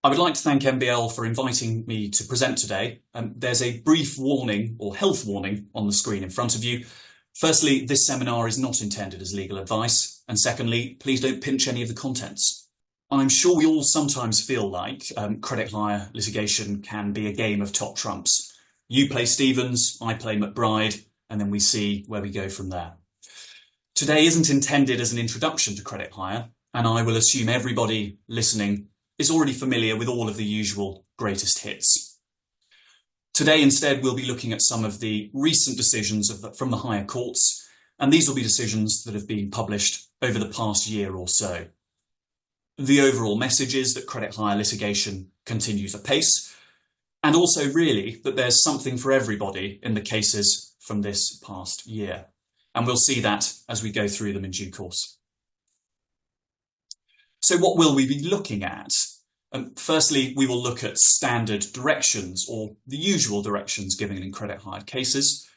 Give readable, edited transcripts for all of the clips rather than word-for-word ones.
I would like to thank MBL for inviting me to present today. There's a brief warning or health warning on the screen in front of you. Firstly, this seminar is not intended as legal advice. And secondly, please don't pinch any of the contents. I'm sure we all sometimes feel like credit hire litigation can be a game of top trumps. You play Stevens, I play McBride, and then we see where we go from there. Today isn't intended as an introduction to credit hire, and I will assume everybody listening is already familiar with all of the usual greatest hits. Today, instead, we'll be looking at some of the recent decisions from the higher courts, and these will be decisions that have been published over the past year or so. The overall message is that credit hire litigation continues apace, and also really that there's something for everybody in the cases from this past year. And we'll see that as we go through them in due course. So what will we be looking at? Firstly, we will look at standard directions, or the usual directions given in credit hire cases.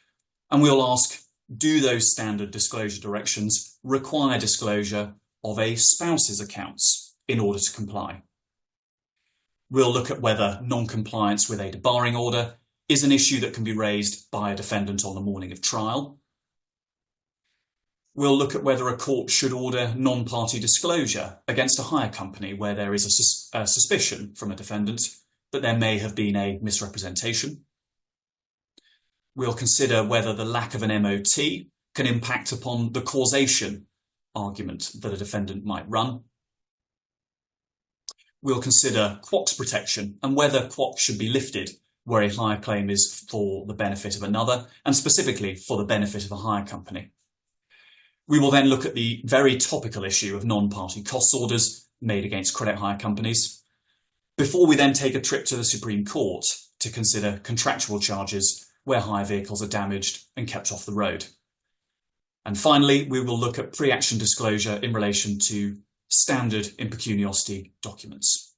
And we'll ask, do those standard disclosure directions require disclosure of a spouse's accounts in order to comply? We'll look at whether non-compliance with a debarring order is an issue that can be raised by a defendant on the morning of trial. We'll look at whether a court should order non-party disclosure against a hire company where there is a suspicion from a defendant that there may have been a misrepresentation. We'll consider whether the lack of an MOT can impact upon the causation argument that a defendant might run. We'll consider quox protection and whether quox should be lifted where a hire claim is for the benefit of another, and specifically for the benefit of a hire company. We will then look at the very topical issue of non-party costs orders made against credit hire companies, before we then take a trip to the Supreme Court to consider contractual charges where hire vehicles are damaged and kept off the road. And finally, we will look at pre-action disclosure in relation to standard impecuniosity documents.